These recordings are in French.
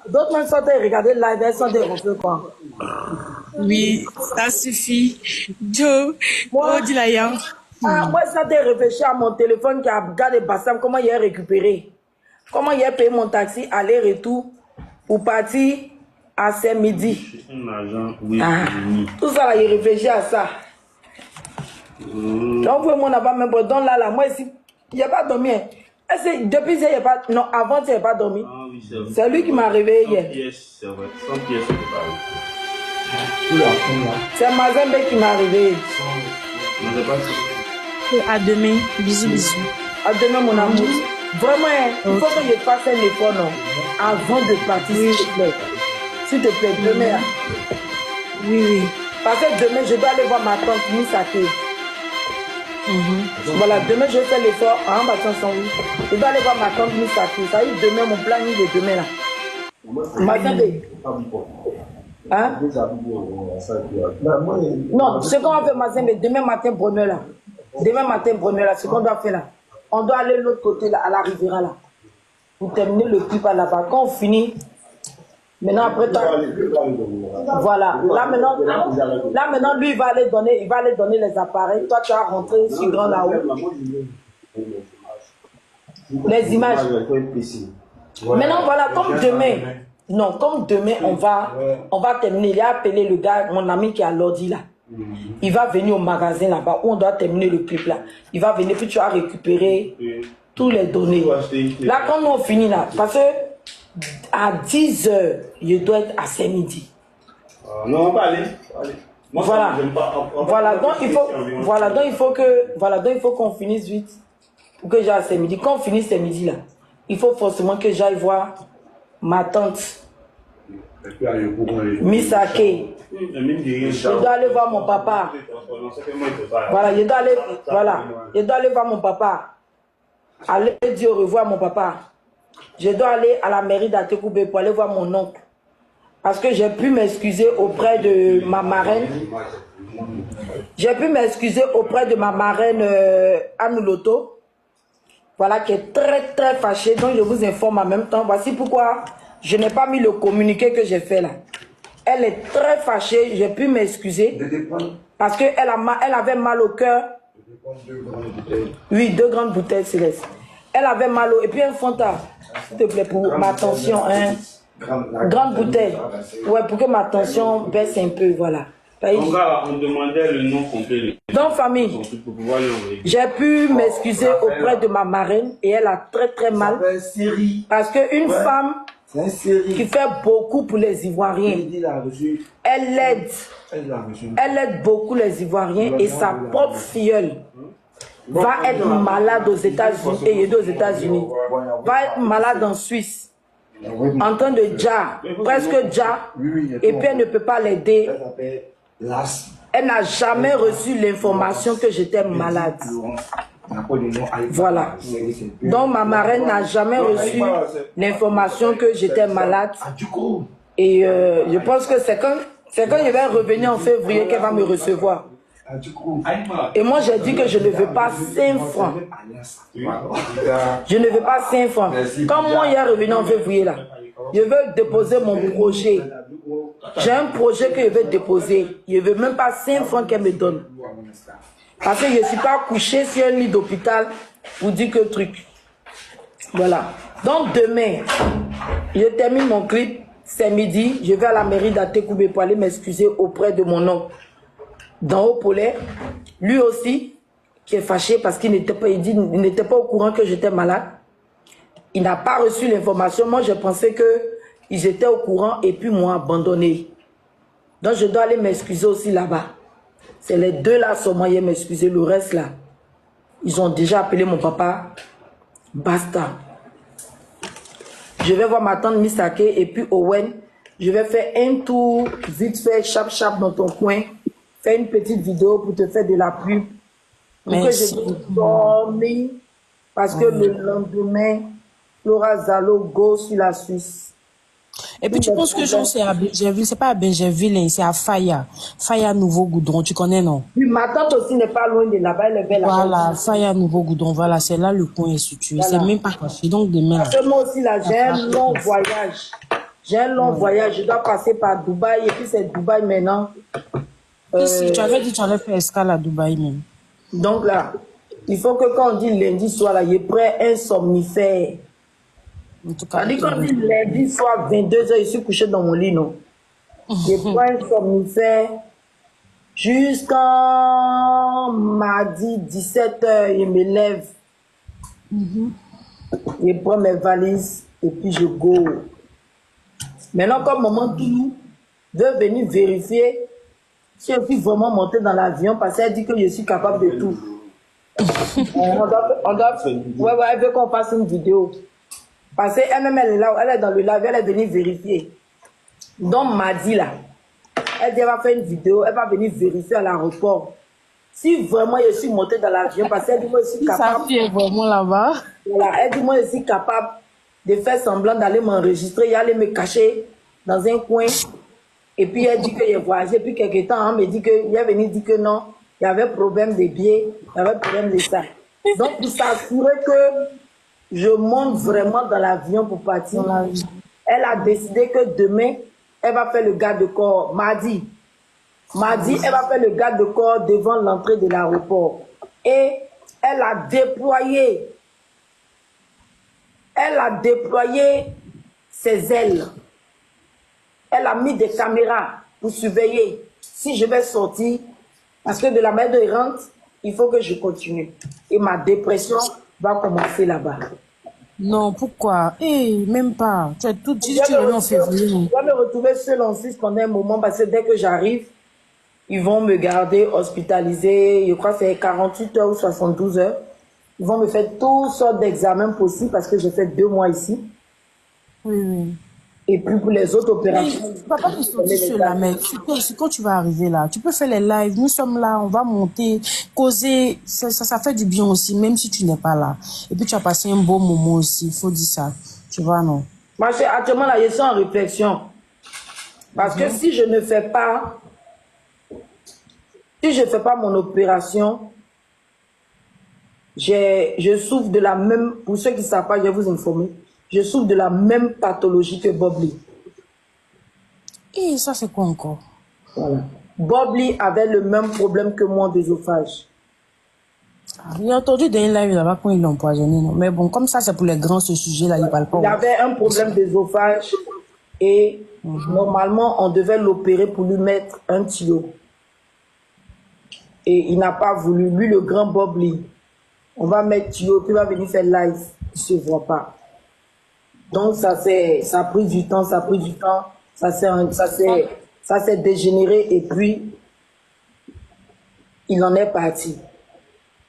D'autres même sont regarder live, elles sont des refus quoi. Oui, ça suffit. Joe, Moi, oh, dis la yam. moi ça t'est réfléchi à mon téléphone qui a gardé Bassam, comment il a récupéré. Comment il a payé mon taxi aller-retour pour partir à midi. Tout ça là, il réfléchit à ça. Donc moi n'a pas même pas donc là moi ici, il n'y a pas dormi. Depuis il n'y a pas non avant il n'y a pas dormi. Ah, oui, c'est lui qui m'a réveillé hier. C'est vrai, 100 pièces c'est pas. C'est Mazembe qui m'a réveillé. À demain. Bisous, bisous. À demain, mon amour. Vraiment, il faut que je fasse un effort, non? Avant de partir, s'il te plaît. S'il te plaît, demain. Oui, oui. Parce que demain, je dois aller voir ma tante Misake. Voilà, demain, je fais l'effort. En bas, je dois aller voir ma tante Misake. Ça y est, demain, mon planning est demain, là. Mazembe. Hein? Non, ce qu'on va faire, Mazembe, demain matin, bonheur, là. Demain matin, bonheur, là, ce qu'on doit faire, là. On doit aller de l'autre côté, là, à la Riviera, là. Pour terminer le clip à là-bas. Quand on finit, maintenant, après, voilà. Là, maintenant, lui, il va aller donner les appareils. Toi, tu vas rentrer sur grand là-haut. Les images. Maintenant, voilà, comme demain. Non, comme demain, on va terminer. Il a appelé le gars, mon ami qui a l'ordi là. Il va venir au magasin là-bas où on doit terminer le clip là. Il va venir, puis tu vas récupérer tous les données. Là, quand on finit là, parce que à 10 h, je dois être à 5 midi. Non, on va aller. Moi, voilà. Donc il faut qu'on finisse vite pour que j'aille à 5 midi. Quand on finit 5 midi là, il faut forcément que j'aille voir ma tante Misake. Je dois aller voir mon papa. Voilà, je dois aller voir mon papa. Aller dire au revoir à mon papa. Je dois aller à la mairie d'Atekoubé pour aller voir mon oncle. Parce que j'ai pu m'excuser auprès de ma marraine. J'ai pu m'excuser auprès de ma marraine Anouloto. Voilà, qui est très très fâchée. Donc je vous informe en même temps. Voici pourquoi je n'ai pas mis le communiqué que j'ai fait là. Elle est très fâchée. J'ai pu m'excuser. Parce qu'elle avait mal au cœur. Oui, 2 grandes bouteilles célestes. Elle avait mal au... Et puis un Fanta, s'il te plaît, pour ma tension. Hein. Grande bouteille. Ouais, pour que ma tension baisse un peu, voilà. On demandait le nom complet. Donc, famille, j'ai pu m'excuser auprès de ma marraine et elle a très très mal. Parce qu'une femme qui fait beaucoup pour les Ivoiriens, elle aide beaucoup les Ivoiriens et sa propre filleule va être malade aux États-Unis et aux États-Unis, va être malade en Suisse, en train de presque et puis elle ne peut pas l'aider. Elle n'a jamais reçu l'information que j'étais malade. Voilà. Donc ma marraine n'a jamais reçu l'information que j'étais malade. Et je pense que c'est quand je vais revenir en février qu'elle va me recevoir. Et moi j'ai dit que je ne veux pas 5 francs. Je ne veux pas 5 francs. Quand moi il est revenu en février là, je veux déposer mon projet. J'ai un projet que je vais déposer. Je ne veux même pas 5 francs qu'elle me donne. Parce que je ne suis pas couché sur un lit d'hôpital pour dire que truc. Voilà. Donc demain, je termine mon clip. C'est midi. Je vais à la mairie d'Atekoubé pour aller m'excuser auprès de mon oncle. Dans Haut-Polais. Lui aussi, qui est fâché parce qu'il n'était pas au courant que j'étais malade. Il n'a pas reçu l'information. Moi, je pensais qu'ils étaient au courant et puis m'ont abandonné. Donc, je dois aller m'excuser aussi là-bas. C'est les 2 là sur moi, m'excuser. Le reste là, ils ont déjà appelé mon papa. Basta. Je vais voir ma tante Misake et puis Owen. Je vais faire un tour vite fait, chap dans ton coin. Faire une petite vidéo pour te faire de la pub. Pour que je puisse dormir. Parce que le lendemain, Laura Zalo go sur la Suisse. Et puis tu penses que c'est à Benjerville, c'est pas à Benjerville, c'est à Faya. Faya Nouveau Goudron, tu connais non? Oui, ma tante aussi n'est pas loin de là-bas, elle est belle là-bas. Voilà, Faya Nouveau Goudron, voilà, c'est là le coin est situé. Voilà. C'est même pas caché, donc demain. Parce que moi aussi là, j'ai un long voyage. J'ai un long voyage, je dois passer par Dubaï et puis c'est Dubaï maintenant. Si tu avais dit que tu allais faire escale à Dubaï même. Donc là, il faut que quand on dit lundi soir, là, il prend un somnifère. En tout cas, C'est-à-dire qu'on dit lundi soir, 22h, je suis couché dans mon lit, non? Je prends un somnifère jusqu'à mardi 17h, je me lève. Je prends mes valises et puis je go. Maintenant, comme maman Toulou veut venir vérifier si je suis vraiment montée dans l'avion parce qu'elle dit que je suis capable de tout. Ouais, elle veut qu'on fasse une vidéo. Parce qu'elle-même, elle est là, elle est dans le live, elle est venue vérifier. Donc, mardi, là, elle dit, elle va faire une vidéo, elle va venir vérifier à l'aéroport. Si vraiment je suis montée dans l'avion, parce qu'elle dit, moi, je suis capable. Sa fille est vraiment là-bas. Voilà, elle dit, moi, je suis capable de faire semblant d'aller m'enregistrer et aller me cacher dans un coin. Et puis, elle dit que j'ai voyagé. Puis, quelques temps, elle me dit qu'il est venu dire que non, il y avait problème de billets, il y avait problème de ça. Donc, pour s'assurer que je monte vraiment dans l'avion pour partir, elle a décidé que demain, elle va faire le garde de corps. Mardi, elle va faire le garde de corps devant l'entrée de l'aéroport. Et elle a déployé ses ailes. Elle a mis des caméras pour surveiller si je vais sortir. Parce que de la manière dont il rentre, il faut que je continue. Et ma dépression va commencer là-bas. Non, pourquoi? Même pas. Tu as tout dit, tu reviens en février. Je vais me retrouver seule en Suisse pendant un moment parce que dès que j'arrive, ils vont me garder hospitalisée. Je crois que c'est 48 heures ou 72 heures. Ils vont me faire toutes sortes d'examens possibles parce que j'ai fait 2 mois ici. Oui. Et puis pour les autres opérations. Tu ne vas pas te sortir cela, mais c'est quand tu vas arriver là. Tu peux faire les lives. Nous sommes là, on va monter, causer. Ça fait du bien aussi, même si tu n'es pas là. Et puis tu as passé un beau moment aussi. Il faut dire ça. Tu vois, non? Moi, actuellement, là, je suis en réflexion. Parce que si je ne fais pas, mon opération, je souffre de la même, pour ceux qui ne savent pas, je vais vous informer, je souffre de la même pathologie que Bob Lee. Et ça, c'est quoi encore? Voilà. Bob Lee avait le même problème que moi d'œsophage. J'ai entendu dans une live là-bas quand ils l'ont empoisonné. Non? Mais bon, comme ça, c'est pour les grands, ce sujet-là, ils ne parlent pas. Il avait un problème d'œsophage et normalement, on devait l'opérer pour lui mettre un tuyau. Et il n'a pas voulu. Lui, le grand Bob Lee, on va mettre tuyau, puis il va venir faire live. Il ne se voit pas. Donc, ça a pris du temps, ça s'est dégénéré et puis, il en est parti.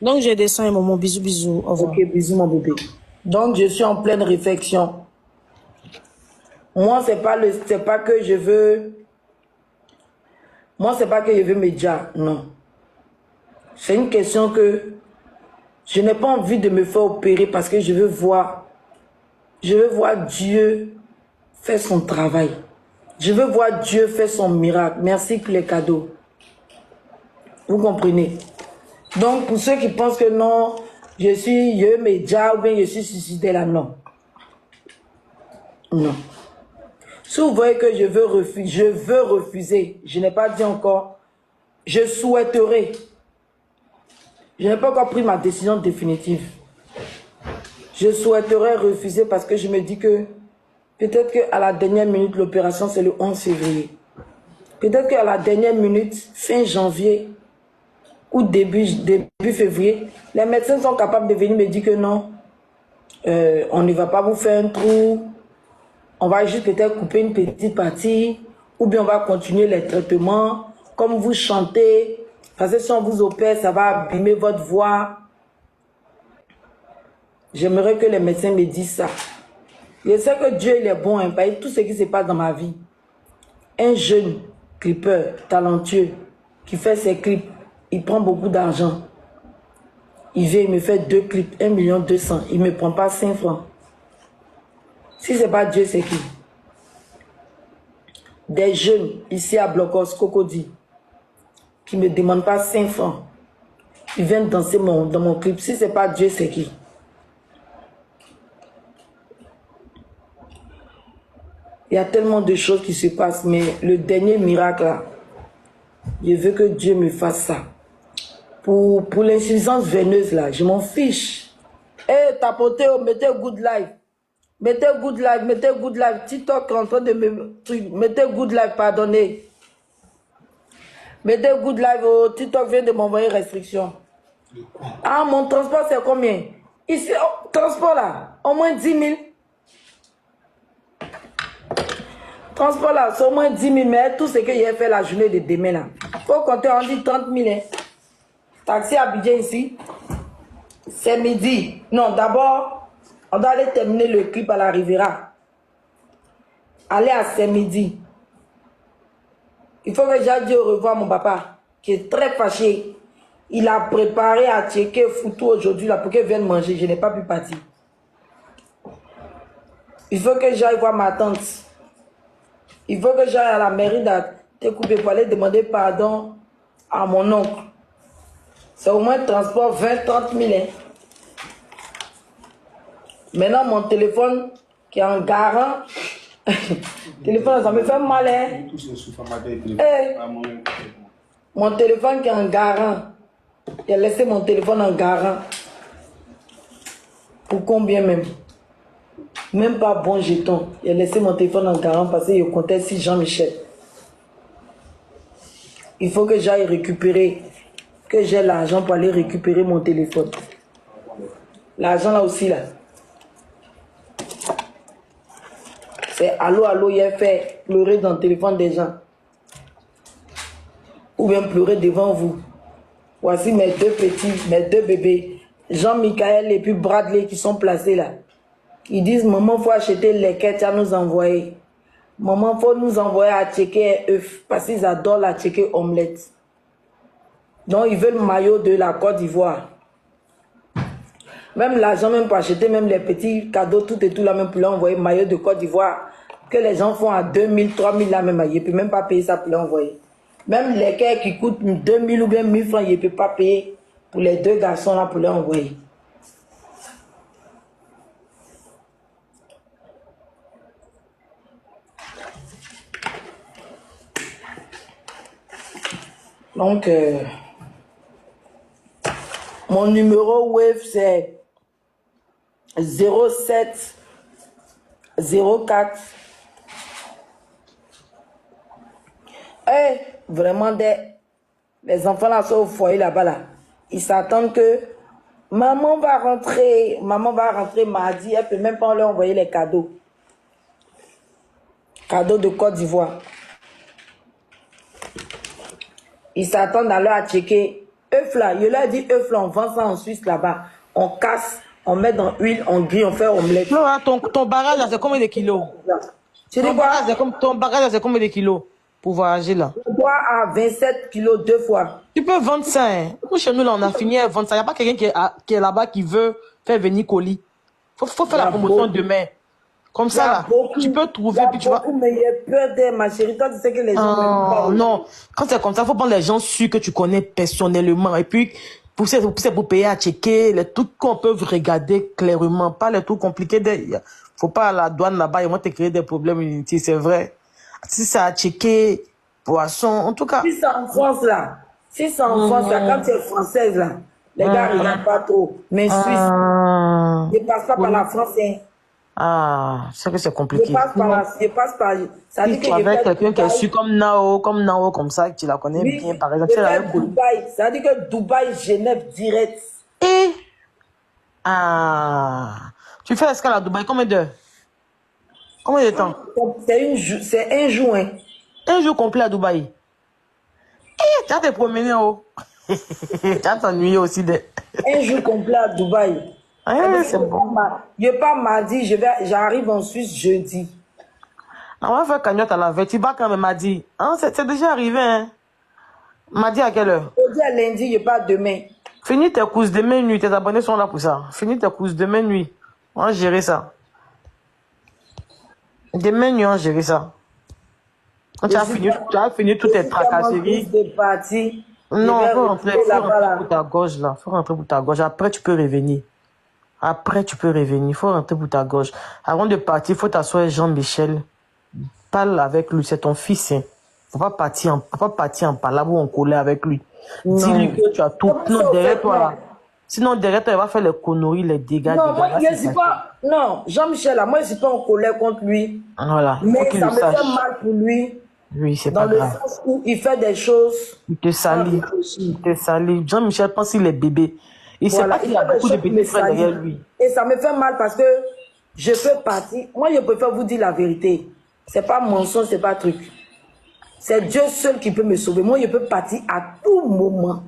Donc, je descends un moment. Bisous, bisous. Au revoir. Ok, bisous, mon bébé. Donc, je suis en pleine réflexion. Moi, c'est pas que je veux média, non. C'est une question que je n'ai pas envie de me faire opérer parce que je veux voir Dieu faire son travail. Je veux voir Dieu faire son miracle. Merci pour les cadeaux. Vous comprenez? Donc, pour ceux qui pensent que non, je veux média ou bien je suis suicidé là, non. Non. Si vous voyez que je veux refuser, je n'ai pas dit encore, je souhaiterais. Je n'ai pas encore pris ma décision définitive. Je souhaiterais refuser parce que je me dis que peut-être qu'à la dernière minute, l'opération c'est le 11 février. Peut-être qu'à la dernière minute, fin janvier ou début février, les médecins sont capables de venir me dire que non, on ne va pas vous faire un trou, on va juste peut-être couper une petite partie, ou bien on va continuer les traitements, comme vous chantez, parce que si on vous opère, ça va abîmer votre voix. J'aimerais que les médecins me disent ça. Je sais que Dieu il est bon, hein, parce que tout ce qui se passe dans ma vie. Un jeune clipper talentueux qui fait ses clips, il prend beaucoup d'argent. Il vient, il me fait 2 clips, 1,2 million. Il ne me prend pas 5 francs. Si ce n'est pas Dieu, c'est qui? Des jeunes ici à Blocos, Cocody, qui ne me demandent pas 5 francs. Ils viennent danser dans mon clip. Si ce n'est pas Dieu, c'est qui? Il y a tellement de choses qui se passent, mais le dernier miracle, là, je veux que Dieu me fasse ça. Pour l'insuffisance veineuse, là, je m'en fiche. Eh, tapotez, mettez good life. Mettez good life, mettez good life. TikTok est en train de me... Mettez good life, pardonnez. Mettez good life, oh, TikTok vient de m'envoyer restriction. Ah, mon transport, c'est combien? Ici, oh, transport là, au moins 10 000. Transport là, c'est au moins 10 000, mais tout ce que j'ai fait la journée de demain là. Faut compter, on dit 30 000. Hein. Taxi à Abidjan ici, c'est midi. Non, d'abord, on doit aller terminer le clip à la Riviera. Aller à Saint-Midi. Il faut que j'aille dire au revoir à mon papa, qui est très fâché. Il a préparé à checker Foutou aujourd'hui là pour qu'il vienne manger. Je n'ai pas pu partir. Il faut que j'aille voir ma tante. Il faut que j'aille à la mairie d'Atécoubé pour aller demander pardon à mon oncle. C'est au moins transport 20-30 000. Hein. Maintenant, mon téléphone qui est en garant. Téléphone, ça me fait mal. Hein. Hey. Mon téléphone qui est en garant. J'ai laissé mon téléphone en garant. Pour combien même? Même pas bon jeton. J'ai laissé mon téléphone en garant parce que je comptais si Jean-Michel. Il faut que j'aille récupérer. Que j'ai l'argent pour aller récupérer mon téléphone. L'argent là aussi là. C'est allô, allô, il a fait pleurer dans le téléphone des gens. Ou bien pleurer devant vous. Voici mes deux petits, mes deux bébés. Jean-Michael et puis Bradley qui sont placés là. Ils disent, maman, il faut acheter les quêtes à nous envoyer. Maman, il faut nous envoyer à checker un œuf. Parce qu'ils adorent la checker omelette. Donc, ils veulent le maillot de la Côte d'Ivoire. Même l'argent, même pour acheter même les petits cadeaux, tout et tout là, même pour leur envoyer maillot de Côte d'Ivoire. Que les gens font à 2000, 3000 là même. Ils ne peuvent même pas payer ça pour l'envoyer. Même les quêtes qui coûtent 2000 ou bien 1000 francs, ils ne peuvent pas payer pour les deux garçons là pour leur envoyer. Donc, mon numéro Wave, c'est 07 04. Eh, vraiment, les enfants là sont au foyer là-bas là. Ils s'attendent que maman va rentrer mardi. Elle ne peut même pas leur envoyer les cadeaux. Cadeaux de Côte d'Ivoire. Ils s'attendent à leur à checker. œuf là, je leur dis œuf là, on vend ça en Suisse là-bas. On casse, on met dans l'huile, on grille, on fait omelette. Flora, ton barrage là, c'est combien de kilos? Ton barrage, c'est combien de kilos pour voyager là? On doit à 27 kilos 2 fois. Tu peux vendre ça. Hein. Nous, chez nous, là, on a fini à vendre ça. Il n'y a pas quelqu'un qui est là-bas qui veut faire venir colis. Faut faire la promotion demain. Comme ça, là, tu peux trouver, puis tu vas... Mais il y a peur de ma chérie. Toi, tu sais que les gens... Non, quand c'est comme ça, il faut prendre les gens sûrs que tu connais personnellement. Et puis, pour payer à checker, les trucs qu'on peut regarder clairement, pas les trucs compliqués. Faut pas à la douane là-bas, ils vont te créer des problèmes, c'est vrai. Si c'est à checker, poisson, en tout cas... Si c'est en France, là, quand tu es française, là, les gars ne regardent pas trop. Mais Suisse, ne passe pas par la France, hein. Ah, c'est que c'est compliqué. Je passe par ça dit que avec quelqu'un qui est su comme Nao, comme ça, que tu la connais bien, par exemple. Dubaï, ça dit que Dubaï, Genève, direct. Et tu fais l'escale à Dubaï, combien d'heures? Combien de temps? C'est un jour, hein. Un jour complet à Dubaï. Tu vas te promener, oh. Tu vas t'ennuyer aussi de... Un jour complet à Dubaï. C'est bon. Je pars mardi, j'arrive en Suisse jeudi. On va faire cagnotte à la veille. Tu vas quand même mardi. Hein, c'est déjà arrivé, hein. Mardi à quelle heure? Jeudi à lundi, je pars demain. Finis tes courses demain nuit. Tes abonnés sont là pour ça. Finis tes courses demain nuit. On va gérer ça. Demain nuit, on va gérer ça. Quand tu as fini toutes tes tracasseries. Non, il faut rentrer pour ta gorge là. Faut rentrer pour ta gorge. Après, tu peux revenir. Il faut rentrer pour ta gorge. Avant de partir, il faut t'asseoir Jean-Michel Parle avec lui, c'est ton fils. Hein. Faut pas partir en palabre ou en colère avec lui. Dis-lui que tu as tout. Non, derrière toi là. Sinon, derrière toi, il va faire les conneries, les dégâts. Non, moi, là, je ne suis pas... Non, Jean-Michel, là, moi, je ne suis pas en colère contre lui. Voilà. Mais ça me fait mal pour lui. Oui, c'est dans pas le grave. sens où il fait des choses... Il te salit. Il te salit. Jean-Michel pense qu'il est bébé. Il sait pas qu'il y a beaucoup de petits frères derrière lui. Et ça me fait mal parce que je peux partir. Moi, je préfère vous dire la vérité. C'est pas mensonge, c'est pas truc. C'est Dieu seul qui peut me sauver. Moi, je peux partir à tout moment.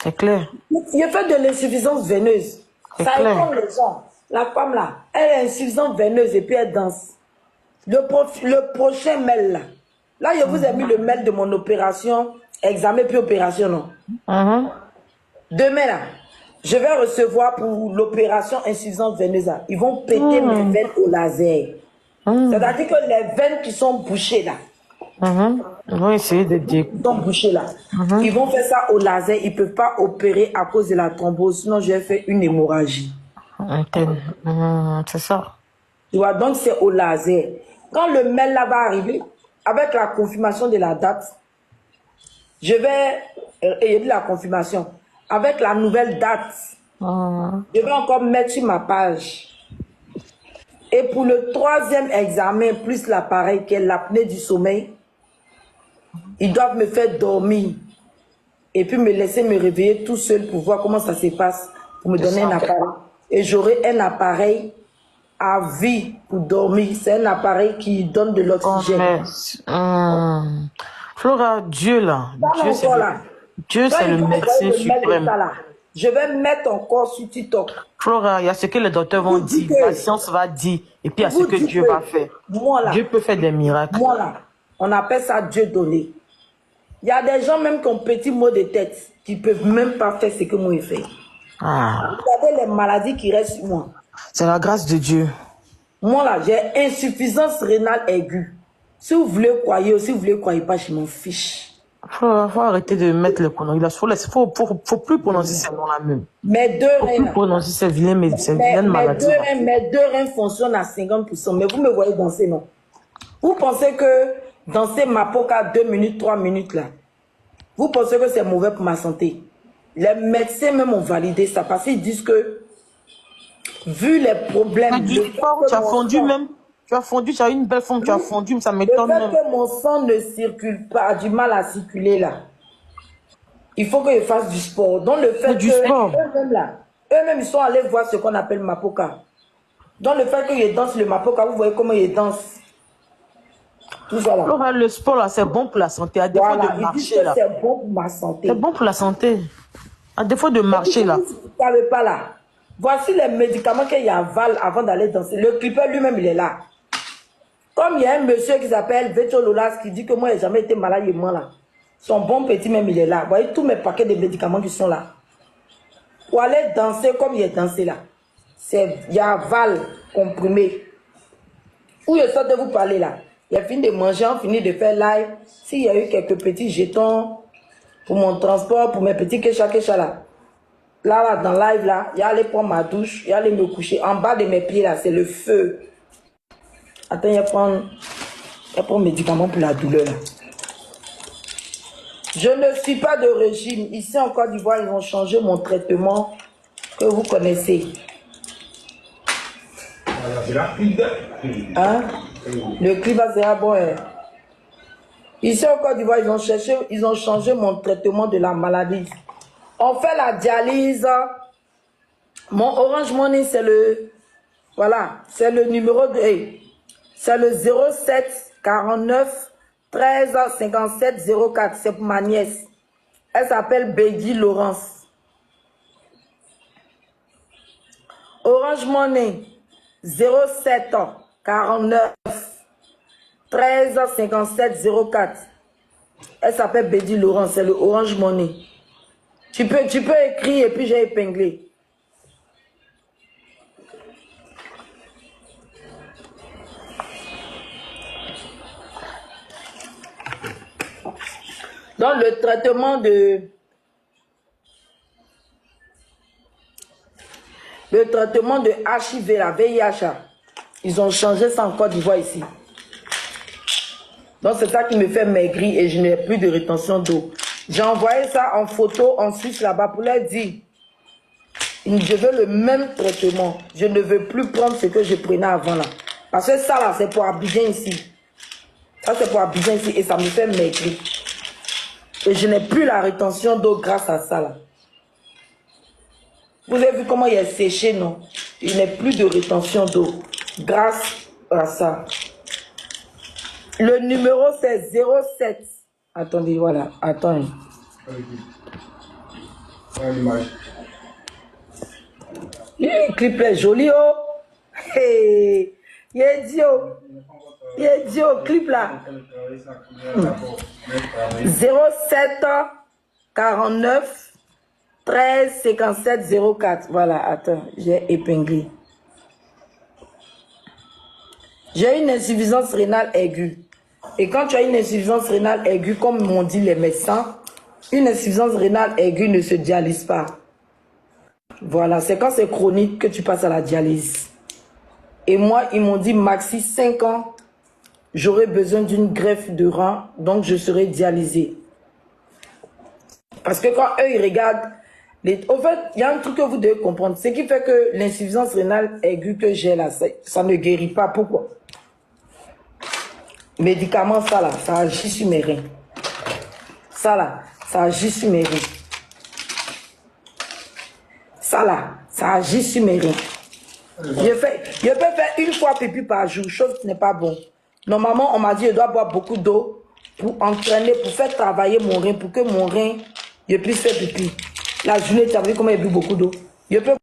C'est clair. Je fais de l'insuffisance veineuse. Ça étonne les gens. La femme là, elle est insuffisante veineuse et puis elle danse. Le prochain mail là. Là, je vous ai mis le mail de mon opération, examen puis opération, non? Demain là, je vais recevoir pour l'opération insuffisance veineuse là. Ils vont péter mes veines au laser. C'est-à-dire que les veines qui sont bouchées là, ils vont essayer de dire. Ils sont bouchés là. Ils vont faire ça au laser. Ils ne peuvent pas opérer à cause de la thrombose. Sinon, je vais faire une hémorragie. C'est ça. Tu vois, donc c'est au laser. Quand le mail là va arriver, avec la confirmation de la date, je vais ayer de la confirmation. Avec la nouvelle date, je vais encore mettre sur ma page. Et pour le 3e examen, plus l'appareil qui est l'apnée du sommeil, ils doivent me faire dormir et puis me laisser me réveiller tout seul pour voir comment ça se passe, pour me donner un appareil. Et j'aurai un appareil à vie pour dormir. C'est un appareil qui donne de l'oxygène. Flora, Dieu là, Dieu c'est le médecin suprême. Je vais mettre encore sur TikTok. Flora, il y a ce que les docteurs vont dire, la science va dire, et puis il y a ce que Dieu va faire. Dieu peut faire des miracles. Moi là, on appelle ça Dieu donné. Il y a des gens même qui ont petit mot de tête, qui ne peuvent même pas faire ce que moi je fais. Regardez les maladies qui restent sur moi. C'est la grâce de Dieu. Moi là, j'ai insuffisance rénale aiguë. Si vous voulez croire ou si vous voulez croire pas, je m'en fiche. Faut arrêter de mettre les conneries là. Faut plus prononcer ces noms là même. Mes deux reins. Faut plus prononcer ces vilaines maladies. Mes deux reins fonctionnent à 50%. Mais vous me voyez danser, non? Vous pensez que danser Mapoka 2 minutes, 3 minutes là, vous pensez que c'est mauvais pour ma santé? Les médecins même ont validé ça parce qu'ils disent que vu les problèmes... Tu as fondu même. Tu as fondu, tu as une belle forme, tu as fondu, ça m'étonne même. Le fait que mon sang ne circule pas, a du mal à circuler là. Il faut que je fasse du sport. Donc le fait que eux-mêmes ils sont allés voir ce qu'on appelle Mapoka. Donc le fait que je danse le Mapoka, vous voyez comment je danse. Tout ça là. Alors, le sport là, c'est bon pour la santé. À défaut de marcher là. C'est bon pour ma santé. C'est bon pour la santé. À défaut de marcher là. Vous ne savez pas là. Voici les médicaments qu'il y a aval avant d'aller danser. Le clipper lui-même il est là. Comme il y a un monsieur qui s'appelle Vecho Lolas qui dit que moi, je n'ai jamais été malade et moi là. Son bon petit même, il est là. Vous voyez tous mes paquets de médicaments qui sont là. Pour aller danser comme il est dansé là. Il y a aval comprimé. Où je sors de vous parler là. Il a fini de manger, on finit de faire live. S'il y a eu quelques petits jetons pour mon transport, pour mes petits kécha là. Là, dans live là, il y a aller prendre ma douche, il y a aller me coucher. En bas de mes pieds là, c'est le feu. Attends, il y a prendre médicament pour la douleur. Là. Je ne suis pas de régime. Ici en Côte d'Ivoire, ils ont changé mon traitement que vous connaissez. Hein? Le climat sera bon. Hein? Ici en Côte d'Ivoire, ils ont changé mon traitement de la maladie. On fait la dialyse. Mon Orange Money, c'est le... Voilà, c'est le numéro de... C'est le 07 49 13 57 04. C'est pour ma nièce. Elle s'appelle Beggy Laurence. Orange Money 07 49 13 57 04. Elle s'appelle Beggy Laurence. C'est le Orange Money. Tu peux écrire et puis j'ai épinglé. Dans le traitement de HIV, la VIH, ils ont changé ça en Côte d'Ivoire ici. Donc c'est ça qui me fait maigrir et je n'ai plus de rétention d'eau. J'ai envoyé ça en photo en Suisse là-bas pour leur dire, je veux le même traitement. Je ne veux plus prendre ce que je prenais avant là. Parce que ça là, c'est pour Abidjan ici. Ça c'est pour Abidjan ici et ça me fait maigrir. Et je n'ai plus la rétention d'eau grâce à ça là. Vous avez vu comment il est séché, non? Il n'est plus de rétention d'eau grâce à ça. Le numéro c'est 07. Attendez, voilà. Attends. Le clip est joli, oh. Hey. Il est dit, oh. Il est dit, oh, clip là. 07 49 13 57 04. Voilà, attends, j'ai épinglé. J'ai une insuffisance rénale aiguë. Et quand tu as une insuffisance rénale aiguë, comme m'ont dit les médecins, une insuffisance rénale aiguë ne se dialyse pas. Voilà, c'est quand c'est chronique que tu passes à la dialyse. Et moi, ils m'ont dit, maxi 5 ans, j'aurai besoin d'une greffe de rein, donc je serai dialysée. Parce que quand eux, ils regardent, au fait, il y a un truc que vous devez comprendre. Ce qui fait que l'insuffisance rénale aiguë que j'ai là, ça ne guérit pas. Pourquoi? Médicament, ça là, ça agit sur mes reins. Ça là, ça agit sur mes reins. Ça là, ça agit sur mes reins. Je peux faire une fois pipi par jour, chose qui n'est pas bon. Normalement, on m'a dit que je dois boire beaucoup d'eau pour entraîner, pour faire travailler mon rein, pour que mon rein, je puisse faire pipi. La journée, tu as vu comment il bu beaucoup d'eau. Je peux